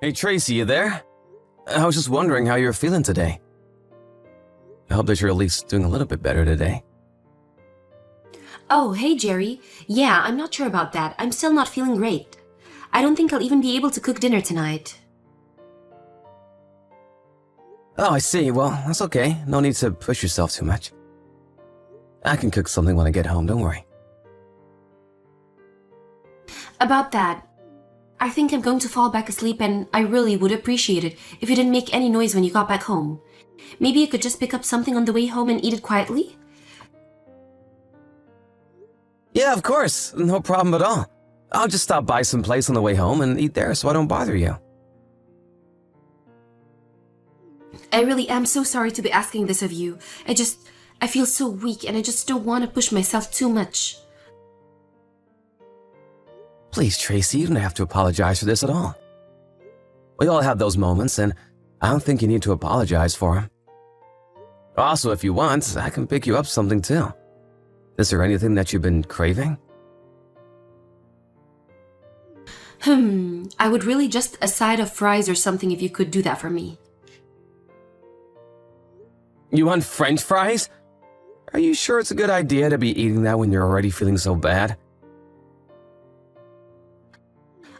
Hey Tracy, you there? I was just wondering how you're feeling today. I hope that you're at least doing a little bit better today. Oh, hey Jerry. Yeah, I'm not sure about that. I'm still not feeling great. I don't think I'll even be able to cook dinner tonight. Oh, I see. Well, that's okay. No need to push yourself too much. I can cook something when I get home, don't worry. About that, I think I'm going to fall back asleep and I really would appreciate it if you didn't make any noise when you got back home. Maybe you could just pick up something on the way home and eat it quietly? Yeah, of course. No problem at all. I'll just stop by someplace on the way home and eat there so I don't bother you. I really am so sorry to be asking this of you. I feel so weak and I just don't want to push myself too much. Please, Tracy, you don't have to apologize for this at all. We all have those moments, and I don't think you need to apologize for them. Also, if you want, I can pick you up something too. Is there anything that you've been craving? I would really just a side of fries or something if you could do that for me. You want French fries? Are you sure it's a good idea to be eating that when you're already feeling so bad?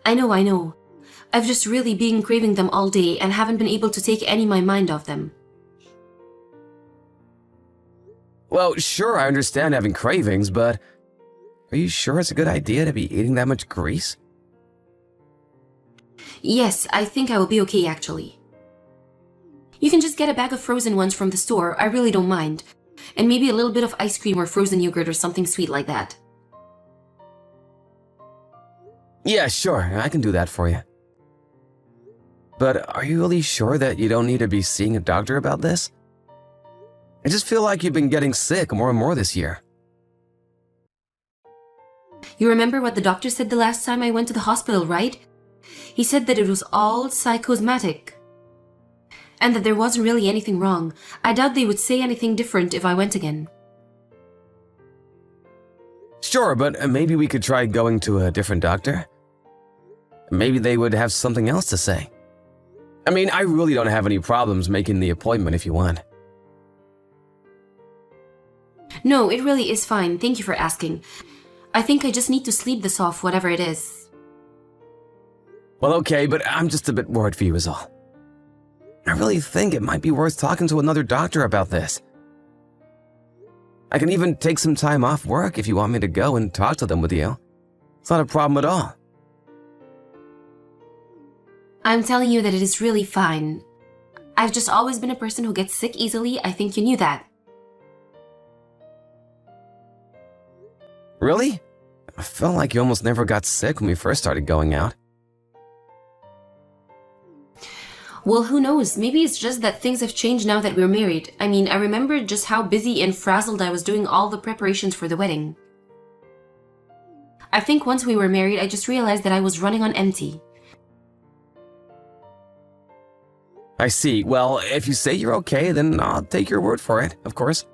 I know. I've just really been craving them all day and haven't been able to take any of my mind off them. Well, sure, I understand having cravings, but are you sure it's a good idea to be eating that much grease? Yes, I think I will be okay actually. You can just get a bag of frozen ones from the store, I really don't mind. And maybe a little bit of ice cream or frozen yogurt or something sweet like that. Yeah, sure, I can do that for you. But are you really sure that you don't need to be seeing a doctor about this? I just feel like you've been getting sick more and more this year. You remember what the doctor said the last time I went to the hospital, right? He said that it was all psychosomatic. And that there wasn't really anything wrong. I doubt they would say anything different if I went again. Sure, but maybe we could try going to a different doctor. Maybe they would have something else to say. I mean, I really don't have any problems making the appointment if you want. No, it really is fine. Thank you for asking. I think I just need to sleep this off, whatever it is. Well, okay, but I'm just a bit worried for you is all. I really think it might be worth talking to another doctor about this. I can even take some time off work if you want me to go and talk to them with you. It's not a problem at all. I'm telling you that it is really fine. I've just always been a person who gets sick easily. I think you knew that. Really? I felt like you almost never got sick when we first started going out. Well, who knows? Maybe it's just that things have changed now that we're married. I mean, I remember just how busy and frazzled I was doing all the preparations for the wedding. I think once we were married, I just realized that I was running on empty. I see. Well, if you say you're okay, then I'll take your word for it, of course.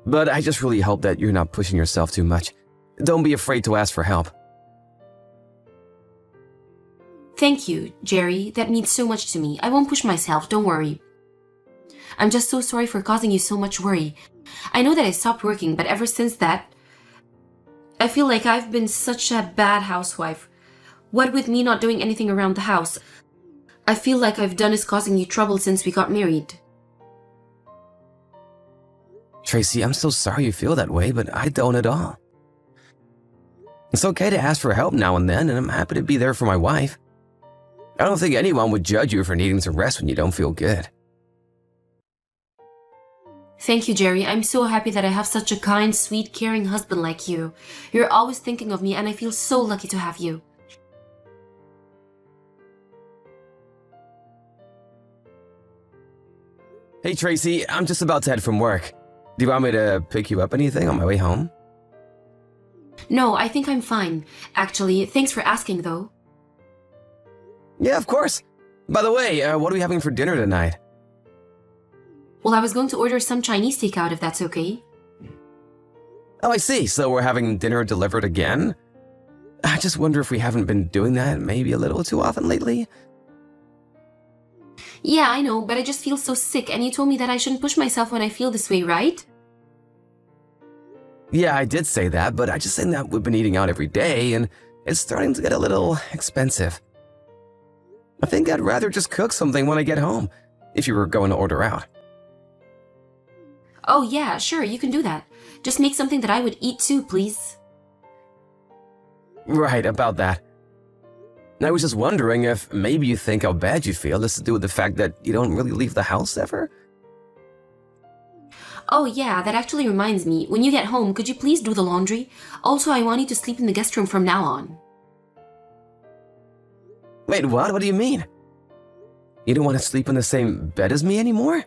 But I just really hope that you're not pushing yourself too much. Don't be afraid to ask for help. Thank you, Jerry. That means so much to me. I won't push myself, don't worry. I'm just so sorry for causing you so much worry. I know that I stopped working, but ever since that, I feel like I've been such a bad housewife. What with me not doing anything around the house, I feel like I've done is causing you trouble since we got married. Tracy, I'm so sorry you feel that way, but I don't at all. It's okay to ask for help now and then, and I'm happy to be there for my wife. I don't think anyone would judge you for needing to rest when you don't feel good. Thank you, Jerry. I'm so happy that I have such a kind, sweet, caring husband like you. You're always thinking of me, and I feel so lucky to have you. Hey, Tracy, I'm just about to head from work. Do you want me to pick you up anything on my way home? No, I think I'm fine. Actually, thanks for asking, though. Yeah, of course. By the way, what are we having for dinner tonight? Well, I was going to order some Chinese takeout if that's okay. Oh, I see. So we're having dinner delivered again? I just wonder if we haven't been doing that maybe a little too often lately. Yeah, I know, but I just feel so sick, and you told me that I shouldn't push myself when I feel this way, right? Yeah, I did say that, but I just think that we've been eating out every day, and it's starting to get a little expensive. I think I'd rather just cook something when I get home, if you were going to order out. Oh, yeah, sure, you can do that. Just make something that I would eat too, please. Right, about that. I was just wondering if maybe you think how bad you feel has to do with the fact that you don't really leave the house ever? Oh, yeah, that actually reminds me. When you get home, could you please do the laundry? Also, I want you to sleep in the guest room from now on. Wait, what? What do you mean? You don't want to sleep in the same bed as me anymore?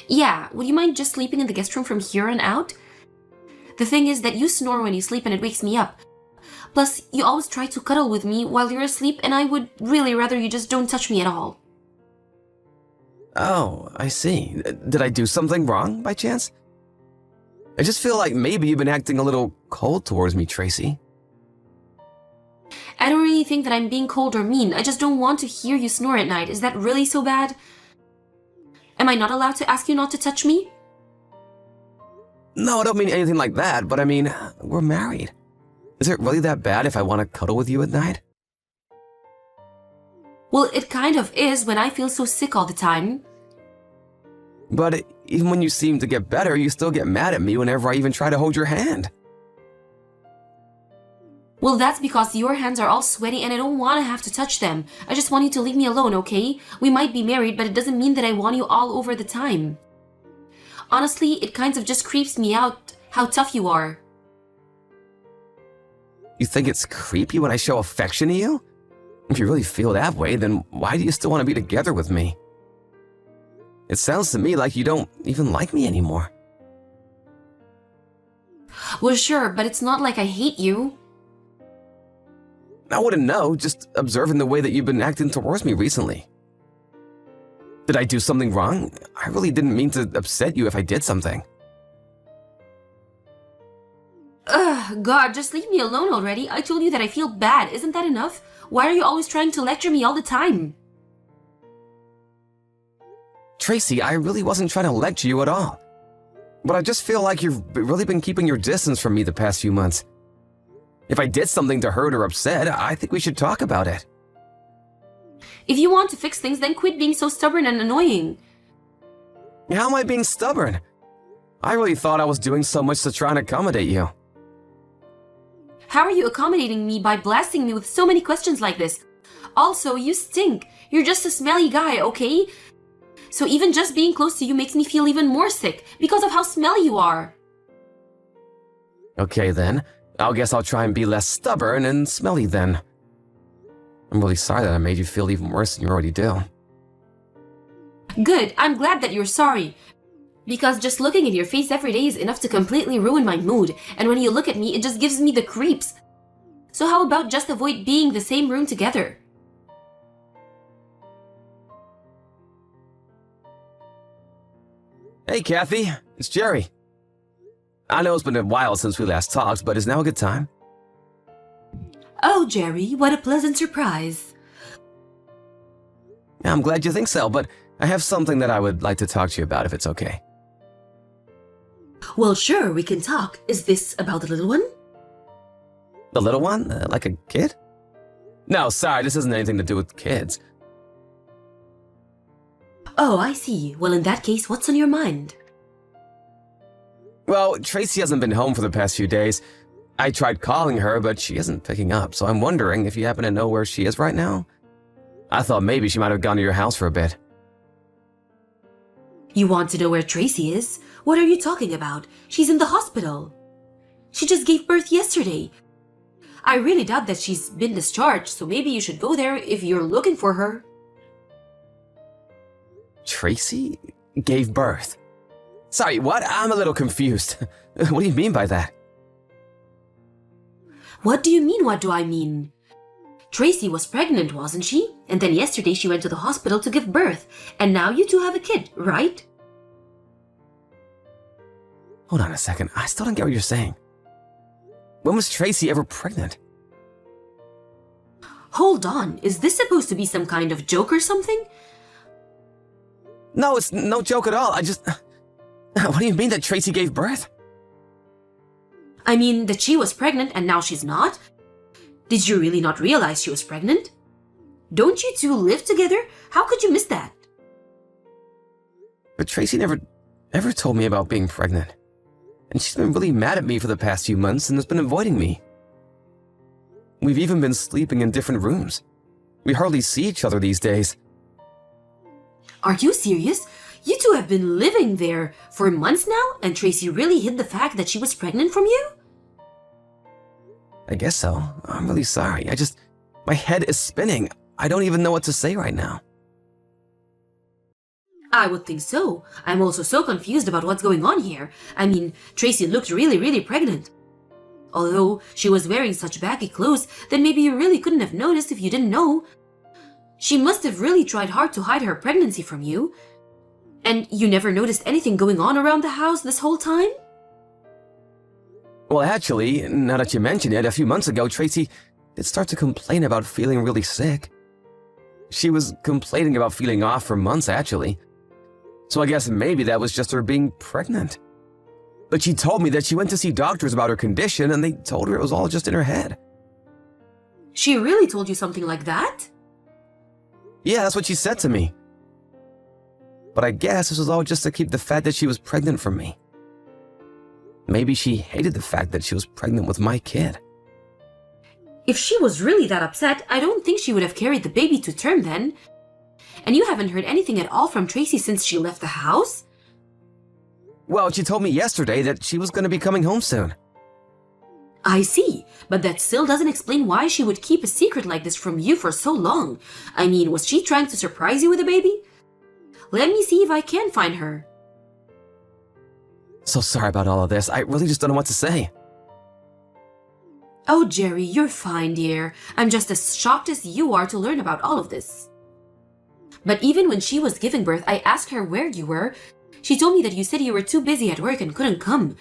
Yeah, would you mind just sleeping in the guest room from here on out? The thing is that you snore when you sleep and it wakes me up. Plus, you always try to cuddle with me while you're asleep, and I would really rather you just don't touch me at all. Oh, I see. Did I do something wrong, by chance? I just feel like maybe you've been acting a little cold towards me, Tracy. I don't really think that I'm being cold or mean. I just don't want to hear you snore at night. Is that really so bad? Am I not allowed to ask you not to touch me? No, I don't mean anything like that, but I mean, we're married. Is it really that bad if I want to cuddle with you at night? Well, it kind of is when I feel so sick all the time. But even when you seem to get better, you still get mad at me whenever I even try to hold your hand. Well, that's because your hands are all sweaty and I don't want to have to touch them. I just want you to leave me alone, okay? We might be married, but it doesn't mean that I want you all over the time. Honestly, it kind of just creeps me out how tough you are. You think it's creepy when I show affection to you? If you really feel that way, then why do you still want to be together with me? It sounds to me like you don't even like me anymore. Well, sure, but it's not like I hate you. I wouldn't know, just observing the way that you've been acting towards me recently. Did I do something wrong? I really didn't mean to upset you if I did something. Ugh, God, just leave me alone already. I told you that I feel bad. Isn't that enough? Why are you always trying to lecture me all the time? Tracy, I really wasn't trying to lecture you at all. But I just feel like you've really been keeping your distance from me the past few months. If I did something to hurt or upset, I think we should talk about it. If you want to fix things, then quit being so stubborn and annoying. How am I being stubborn? I really thought I was doing so much to try and accommodate you. How are you accommodating me by blasting me with so many questions like this? Also, you stink. You're just a smelly guy, okay? So even just being close to you makes me feel even more sick because of how smelly you are. Okay then, I guess I'll try and be less stubborn and smelly then. I'm really sorry that I made you feel even worse than you already do. Good, I'm glad that you're sorry. Because just looking at your face every day is enough to completely ruin my mood, and when you look at me, it just gives me the creeps. So how about just avoid being in the same room together? Hey Kathy, it's Jerry. I know it's been a while since we last talked, but is now a good time? Oh, Jerry, what a pleasant surprise. I'm glad you think so, but I have something that I would like to talk to you about if it's okay. Well, sure, we can talk. Is this about the little one? The little one? Like a kid? No, sorry, this isn't anything to do with kids. Oh, I see. Well, in that case, what's on your mind? Well, Tracy hasn't been home for the past few days. I tried calling her, but she isn't picking up, so I'm wondering if you happen to know where she is right now? I thought maybe she might have gone to your house for a bit. You want to know where Tracy is? What are you talking about? She's in the hospital. She just gave birth yesterday. I really doubt that she's been discharged, so maybe you should go there if you're looking for her. Tracy gave birth? Sorry, what? I'm a little confused. What do you mean by that? What do you mean, what do I mean? Tracy was pregnant, wasn't she? And then yesterday she went to the hospital to give birth. And now you two have a kid, right? Hold on a second. I still don't get what you're saying. When was Tracy ever pregnant? Hold on, is this supposed to be some kind of joke or something? No, it's no joke at all. What do you mean that Tracy gave birth? I mean that she was pregnant and now she's not? Did you really not realize she was pregnant? Don't you two live together? How could you miss that? But Tracy never ever told me about being pregnant. And she's been really mad at me for the past few months and has been avoiding me. We've even been sleeping in different rooms. We hardly see each other these days. Are you serious? You two have been living there for months now, and Tracy really hid the fact that she was pregnant from you? I guess so. I'm really sorry. My head is spinning. I don't even know what to say right now. I would think so. I'm also so confused about what's going on here. I mean, Tracy looked really pregnant. Although she was wearing such baggy clothes, then maybe you really couldn't have noticed if you didn't know. She must have really tried hard to hide her pregnancy from you. And you never noticed anything going on around the house this whole time? Well, actually, now that you mention it, a few months ago, Tracy did start to complain about feeling really sick. She was complaining about feeling off for months, actually. So I guess maybe that was just her being pregnant. But she told me that she went to see doctors about her condition and they told her it was all just in her head. She really told you something like that? Yeah, that's what she said to me. But I guess this was all just to keep the fact that she was pregnant from me. Maybe she hated the fact that she was pregnant with my kid. If she was really that upset, I don't think she would have carried the baby to term then. And you haven't heard anything at all from Tracy since she left the house? Well, she told me yesterday that she was going to be coming home soon. I see, but that still doesn't explain why she would keep a secret like this from you for so long. I mean, was she trying to surprise you with a baby? Let me see if I can find her. So sorry about all of this. I really just don't know what to say. Oh, Jerry, you're fine, dear. I'm just as shocked as you are to learn about all of this. But even when she was giving birth, I asked her where you were. She told me that you said you were too busy at work and couldn't come.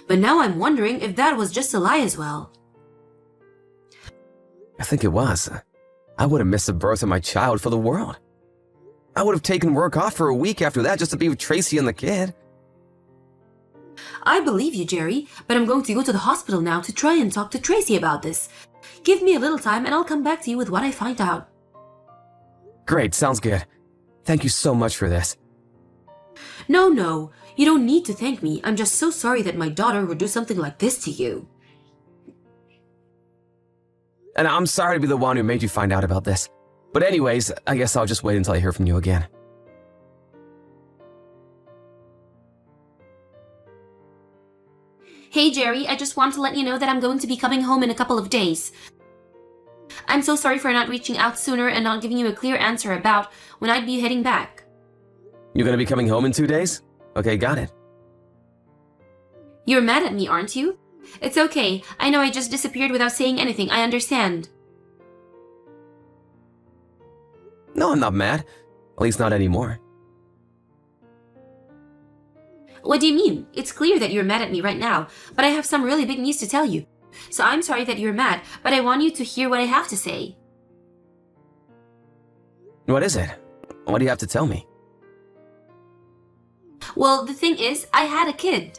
But now I'm wondering if that was just a lie as well. I think it was. I would have missed the birth of my child for the world. I would have taken work off for a week after that just to be with Tracy and the kid. I believe you, Jerry, but I'm going to go to the hospital now to try and talk to Tracy about this. Give me a little time and I'll come back to you with what I find out. Great, sounds good. Thank you so much for this. No, you don't need to thank me. I'm just so sorry that my daughter would do something like this to you. And I'm sorry to be the one who made you find out about this. But anyways, I guess I'll just wait until I hear from you again. Hey, Jerry, I just want to let you know that I'm going to be coming home in a couple of days. I'm so sorry for not reaching out sooner and not giving you a clear answer about when I'd be heading back. You're gonna be coming home in 2 days? Okay, got it. You're mad at me, aren't you? It's okay. I know I just disappeared without saying anything. I understand. No, I'm not mad. At least not anymore. What do you mean? It's clear that you're mad at me right now, but I have some really big news to tell you. So I'm sorry that you're mad, but I want you to hear what I have to say. What is it? What do you have to tell me? Well, the thing is, I had a kid.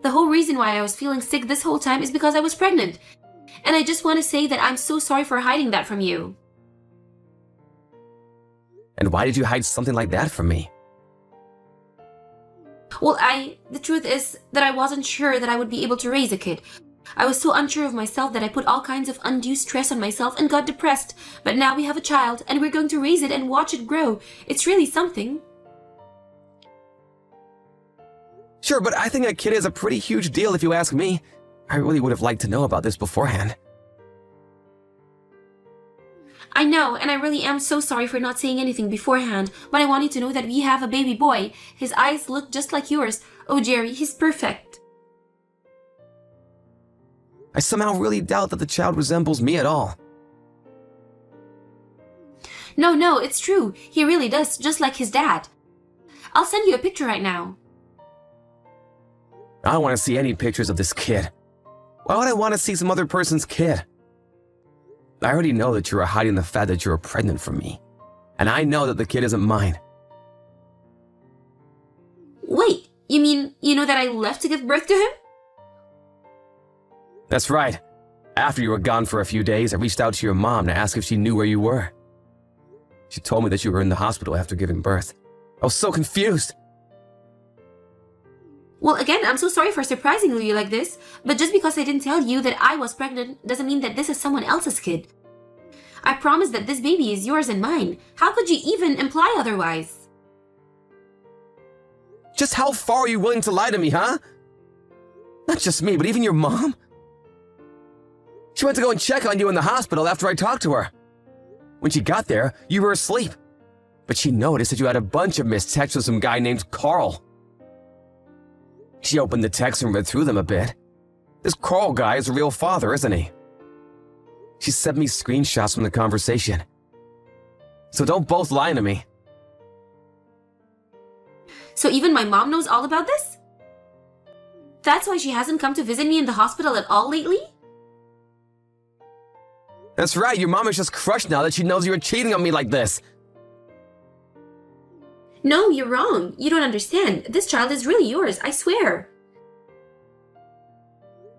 The whole reason why I was feeling sick this whole time is because I was pregnant. And I just want to say that I'm so sorry for hiding that from you. And why did you hide something like that from me? Well, the truth is that I wasn't sure that I would be able to raise a kid. I was so unsure of myself that I put all kinds of undue stress on myself and got depressed. But now we have a child and we're going to raise it and watch it grow. It's really something. Sure, but I think a kid is a pretty huge deal if you ask me. I really would have liked to know about this beforehand. I know, and I really am so sorry for not saying anything beforehand, but I want you to know that we have a baby boy. His eyes look just like yours. Oh, Jerry, he's perfect. I somehow really doubt that the child resembles me at all. No, it's true. He really does, just like his dad. I'll send you a picture right now. I don't want to see any pictures of this kid. Why would I want to see some other person's kid? I already know that you are hiding the fact that you are pregnant from me. And I know that the kid isn't mine. Wait, you mean you know that I left to give birth to him? That's right. After you were gone for a few days, I reached out to your mom to ask if she knew where you were. She told me that you were in the hospital after giving birth. I was so confused. Well, again, I'm so sorry for surprising you like this, but just because I didn't tell you that I was pregnant doesn't mean that this is someone else's kid. I promise that this baby is yours and mine. How could you even imply otherwise? Just how far are you willing to lie to me, huh? Not just me, but even your mom? She went to go and check on you in the hospital after I talked to her. When she got there, you were asleep. But she noticed that you had a bunch of missed texts with some guy named Carl. She opened the text and read through them a bit. This Carl guy is a real father, isn't he? She sent me screenshots from the conversation. So don't both lie to me. So even my mom knows all about this? That's why she hasn't come to visit me in the hospital at all lately? That's right, your mom is just crushed now that she knows you were cheating on me like this. No, you're wrong. You don't understand. This child is really yours, I swear.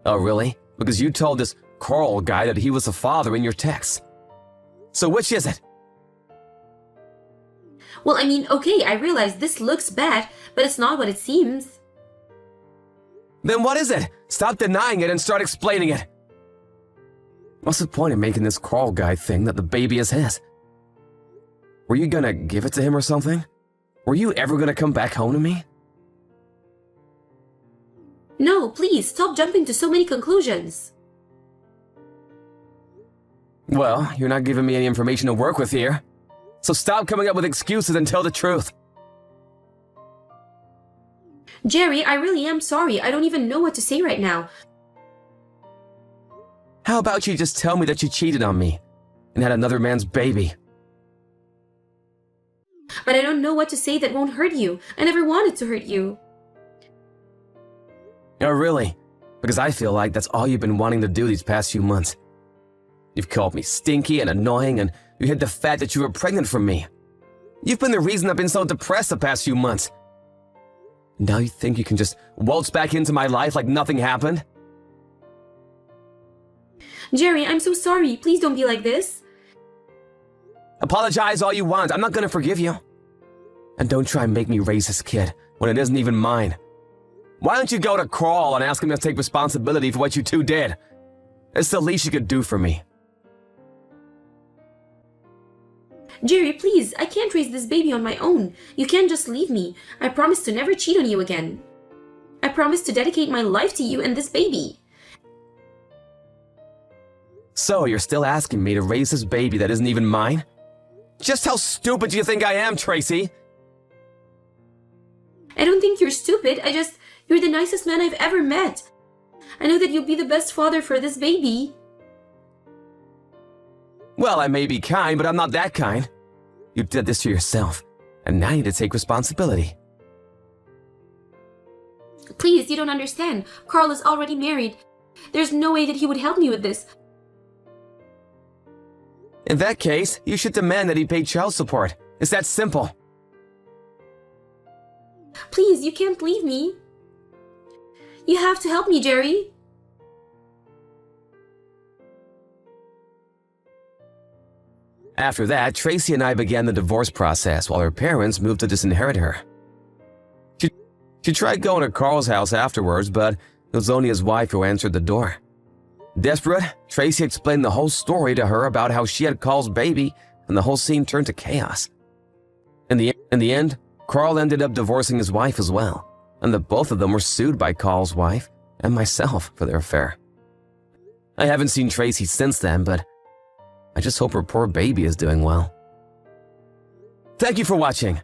Oh, really? Because you told this Carl guy that he was the father in your text. So which is it? Well, I mean, okay, I realize this looks bad, but it's not what it seems. Then what is it? Stop denying it and start explaining it. What's the point of making this Carl guy think that the baby is his? Were you gonna give it to him or something? Were you ever gonna come back home to me? No, please, stop jumping to so many conclusions. Well, you're not giving me any information to work with here. So stop coming up with excuses and tell the truth. Jerry, I really am sorry. I don't even know what to say right now. How about you just tell me that you cheated on me and had another man's baby? But I don't know what to say that won't hurt you. I never wanted to hurt you. Oh, really? Because I feel like that's all you've been wanting to do these past few months. You've called me stinky and annoying, and you hid the fact that you were pregnant from me. You've been the reason I've been so depressed the past few months. Now you think you can just waltz back into my life like nothing happened? Jerry, I'm so sorry. Please don't be like this. Apologize all you want. I'm not gonna forgive you. And don't try and make me raise this kid when it isn't even mine. Why don't you go to Carl and ask him to take responsibility for what you two did? It's the least you could do for me. Jerry, please, I can't raise this baby on my own. You can't just leave me. I promise to never cheat on you again. I promise to dedicate my life to you and this baby. So you're still asking me to raise this baby that isn't even mine? Just how stupid do you think I am, Tracy? I don't think you're stupid. You're the nicest man I've ever met. I know that you'll be the best father for this baby. Well, I may be kind, but I'm not that kind. You did this to yourself, and now you need to take responsibility. Please, you don't understand. Carl is already married. There's no way that he would help me with this. In that case, you should demand that he pay child support. It's that simple. Please, you can't leave me. You have to help me, Jerry. After that, Tracy and I began the divorce process while her parents moved to disinherit her. She tried going to Carl's house afterwards, but it was only his wife who answered the door. Desperate, Tracy explained the whole story to her about how she had Carl's baby, and the whole scene turned to chaos. In the end, Carl ended up divorcing his wife as well, and the both of them were sued by Carl's wife and myself for their affair. I haven't seen Tracy since then, but I just hope her poor baby is doing well. Thank you for watching.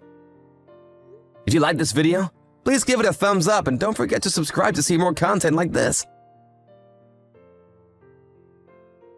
Did you like this video? Please give it a thumbs up and don't forget to subscribe to see more content like this.